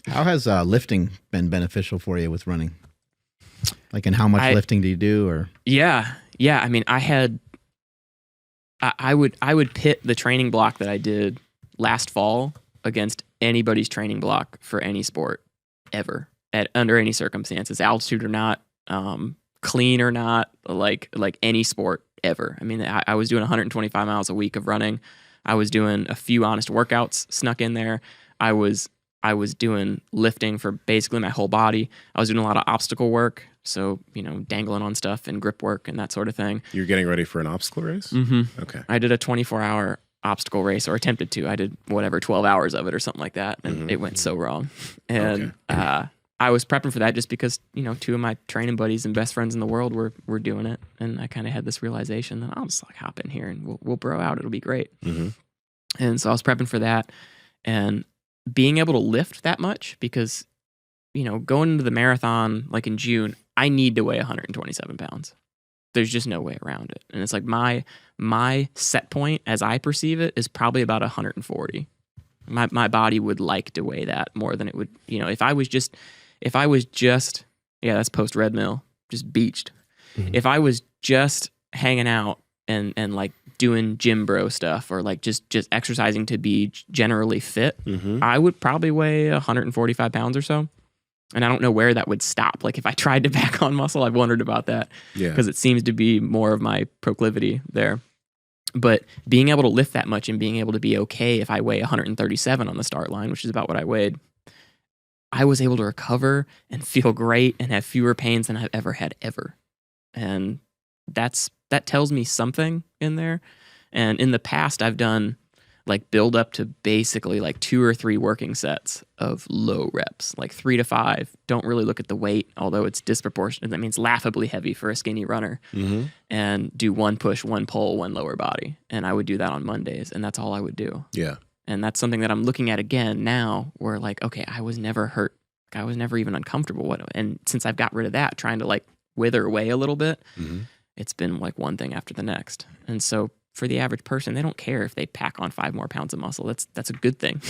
How has lifting been beneficial for you with running? Like, and how much lifting do you do? Or yeah. I mean, I would pit the training block that I did last fall against anybody's training block for any sport ever under any circumstances, altitude or not, clean or not, like any sport ever. I mean, I was doing 125 miles a week of running. I was doing a few honest workouts snuck in there. I was doing lifting for basically my whole body. I was doing a lot of obstacle work. So, dangling on stuff and grip work and that sort of thing. You're getting ready for an obstacle race? Mm-hmm. Okay. I did a 24-hour obstacle race, or attempted to. I did 12 hours of it or something like that, and it went so wrong. And I was prepping for that just because, two of my training buddies and best friends in the world were doing it. And I kind of had this realization that I'll just hop in here and we'll bro out. It'll be great. Mm-hmm. And so I was prepping for that and being able to lift that much because, going into the marathon, like in June, I need to weigh 127 pounds. There's just no way around it. And it's like my set point, as I perceive it, is probably about 140. My body would like to weigh that more than it would, if I was just, that's post Red Mill, just beached. Mm-hmm. If I was just hanging out and like doing gym bro stuff or like just exercising to be generally fit, I would probably weigh 145 pounds or so. And I don't know where that would stop. Like if I tried to pack on muscle, I've wondered about that because it seems to be more of my proclivity there. But being able to lift that much and being able to be okay if I weigh 137 on the start line, which is about what I weighed, I was able to recover and feel great and have fewer pains than I've ever had ever. And that tells me something in there. And in the past, I've done like build up to basically like 2 or 3 working sets of low reps, like 3 to 5. Don't really look at the weight, although it's disproportionate. That means laughably heavy for a skinny runner. Mm-hmm. And do 1 push, 1 pull, 1 lower body. And I would do that on Mondays, and that's all I would do. Yeah. And that's something that I'm looking at again now where like, okay, I was never hurt. Like, I was never even uncomfortable. And since I've got rid of that, trying to like wither away a little bit, it's been like one thing after the next. And so for the average person, they don't care if they pack on 5 more pounds of muscle. That's a good thing.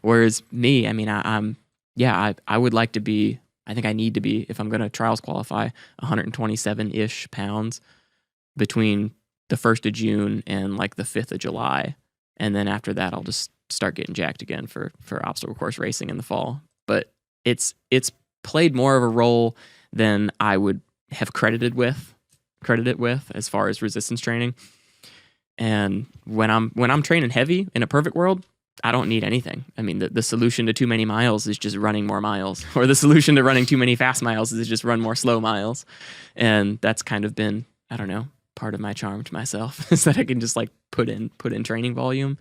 Whereas me, I mean, I would like to be, I think I need to be, if I'm going to trials qualify, 127-ish pounds between the 1st of June and like the 5th of July. And then after that, I'll just start getting jacked again for obstacle course racing in the fall. But it's played more of a role than I would have credited it with as far as resistance training. And when I'm training heavy in a perfect world, I don't need anything. I mean, the solution to too many miles is just running more miles, or the solution to running too many fast miles is just run more slow miles. And that's kind of been, I don't know, part of my charm to myself is that I can just like put in training volume.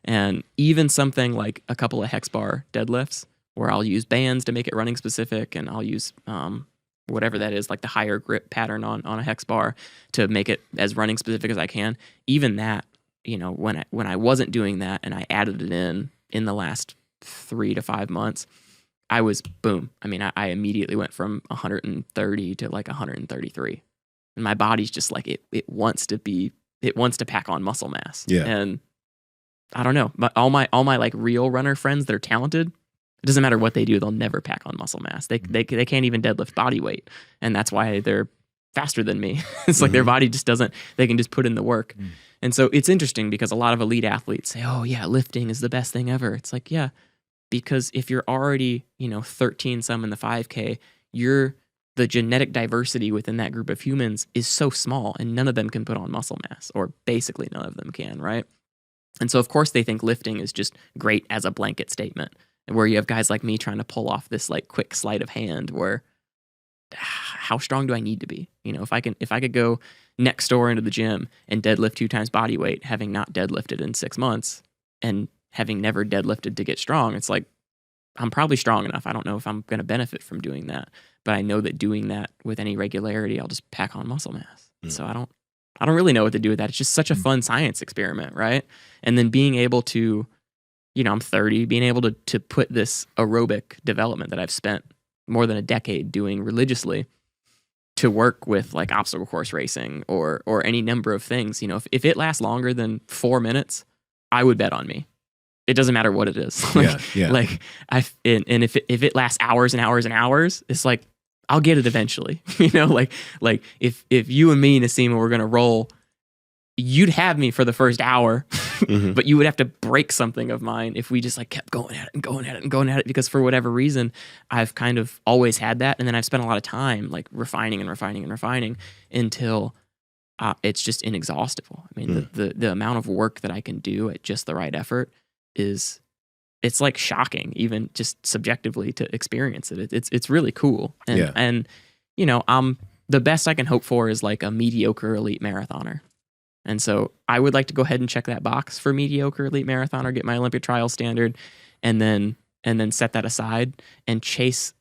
And even something like a couple of hex bar deadlifts where I'll use bands to make it running specific, and I'll use whatever that is, like the higher grip pattern on a hex bar to make it as running specific as I can. Even that, when I wasn't doing that and I added it in the last 3 to 5 months, I was boom. I mean, I immediately went from 130 to like 133. And my body's just like, it wants to pack on muscle mass. Yeah. And I don't know, but all my like real runner friends that are talented, it doesn't matter what they do, they'll never pack on muscle mass. They can't even deadlift body weight. And that's why they're faster than me. It's like their body just doesn't, they can just put in the work. And so it's interesting because a lot of elite athletes say, oh yeah, lifting is the best thing ever. It's like, yeah, because if you're already, 13 some in the 5K, the genetic diversity within that group of humans is so small and none of them can put on muscle mass, or basically none of them can, right? And so of course they think lifting is just great as a blanket statement, where you have guys like me trying to pull off this like quick sleight of hand where how strong do I need to be? If I could go next door into the gym and deadlift 2 times body weight, having not deadlifted in 6 months and having never deadlifted to get strong, it's like, I'm probably strong enough. I don't know if I'm going to benefit from doing that, but I know that doing that with any regularity, I'll just pack on muscle mass. So I don't really know what to do with that. It's just such a fun science experiment, right? And then being able to, I'm 30, being able to put this aerobic development that I've spent more than a decade doing religiously to work with like obstacle course racing or any number of things. If it lasts longer than 4 minutes, I would bet on me. it doesn't matter what it is. Like, like and if it lasts hours and hours and hours, it's like, I'll get it eventually. You know, like if you and me, Nsima, were going to roll, you'd have me for the first hour, but you would have to break something of mine if we just like kept going at it and going at it and going at it, because for whatever reason, I've kind of always had that. And then I've spent a lot of time like refining and refining and refining until it's just inexhaustible. I mean, the amount of work that I can do at just the right effort it's like shocking, even just subjectively to experience it. It's really cool. And you know, the best I can hope for is like a mediocre elite marathoner. And so I would like to go ahead and check that box for mediocre elite marathoner, get my Olympic trial standard, and then set that aside and chase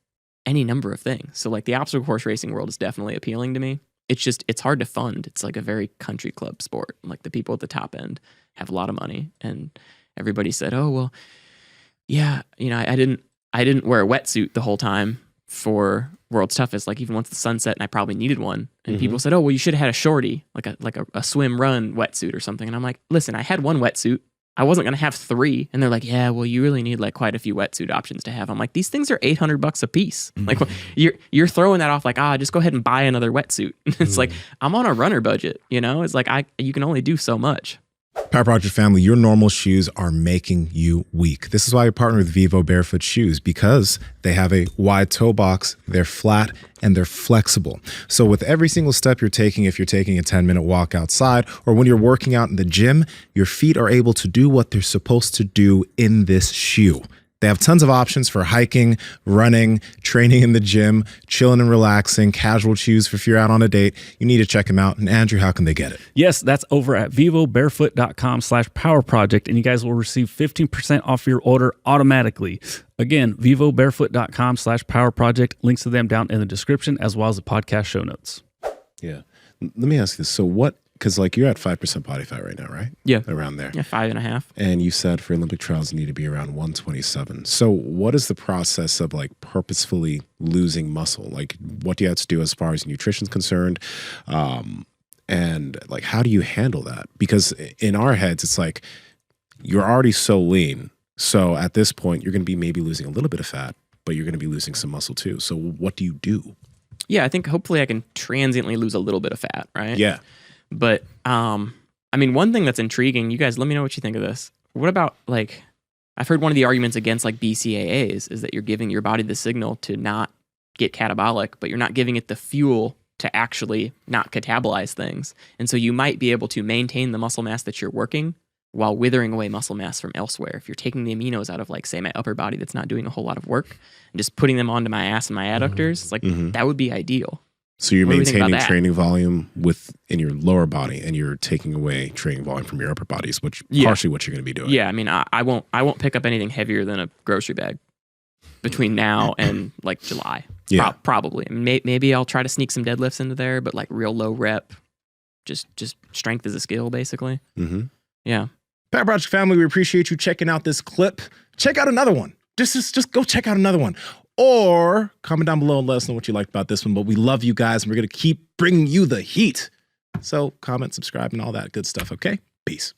any number of things. So like the obstacle course racing world is definitely appealing to me. It's hard to fund. It's like a very country club sport. Like the people at the top end have a lot of money, and everybody said, "Oh, well, yeah, you know, I didn't wear a wetsuit the whole time for World's Toughest, like even once the sun set and I probably needed one." And people said, "Oh, well, you should have had a shorty, like a swim run wetsuit or something." And I'm like, listen, I had one wetsuit. I wasn't going to have 3. And they're like, "Yeah, well, you really need like quite a few wetsuit options to have." I'm like, these things are $800 a piece. Like you're throwing that off like, just go ahead and buy another wetsuit. It's like, I'm on a runner budget, you know? It's like you can only do so much. Power Project family, your normal shoes are making you weak. This is why I partner with Vivo Barefoot Shoes, because they have a wide toe box, they're flat, and they're flexible. So with every single step you're taking, if you're taking a 10-minute walk outside, or when you're working out in the gym, your feet are able to do what they're supposed to do in this shoe. They have tons of options for hiking, running, training in the gym, chilling and relaxing, casual shoes for if you're out on a date. You need to check them out. And Andrew, how can they get it? Yes, that's over at vivobarefoot.com/powerproject, and you guys will receive 15% off your order automatically. Again, vivobarefoot.com/powerproject. Links to them down in the description, as well as the podcast show notes. Yeah. Let me ask you this. So because like you're at 5% body fat right now, right? Yeah. Around there. Yeah, 5.5. And you said for Olympic trials you need to be around 127. So what is the process of like purposefully losing muscle? Like what do you have to do as far as nutrition's concerned? And like, how do you handle that? Because in our heads, it's like, you're already so lean. So at this point, you're going to be maybe losing a little bit of fat, but you're going to be losing some muscle too. So what do you do? Yeah, I think hopefully I can transiently lose a little bit of fat, right? Yeah. But, I mean, one thing that's intriguing, you guys, let me know what you think of this. What about, like, I've heard one of the arguments against, like, BCAAs is that you're giving your body the signal to not get catabolic, but you're not giving it the fuel to actually not catabolize things. And so you might be able to maintain the muscle mass that you're working while withering away muscle mass from elsewhere. If you're taking the aminos out of, like, say, my upper body that's not doing a whole lot of work and just putting them onto my ass and my adductors, it's like, that would be ideal. So you're maintaining training volume in your lower body, and you're taking away training volume from your upper bodies, which partially what you're going to be doing. Yeah, I mean, I won't pick up anything heavier than a grocery bag between now and like July. Yeah, probably. I mean, maybe I'll try to sneak some deadlifts into there, but like real low rep, just strength as a skill, basically. Yeah. Power Project family, we appreciate you checking out this clip. Check out another one. Just go check out another one. Or comment down below and let us know what you liked about this one. But we love you guys, and we're going to keep bringing you the heat. So comment, subscribe, and all that good stuff, okay? Peace.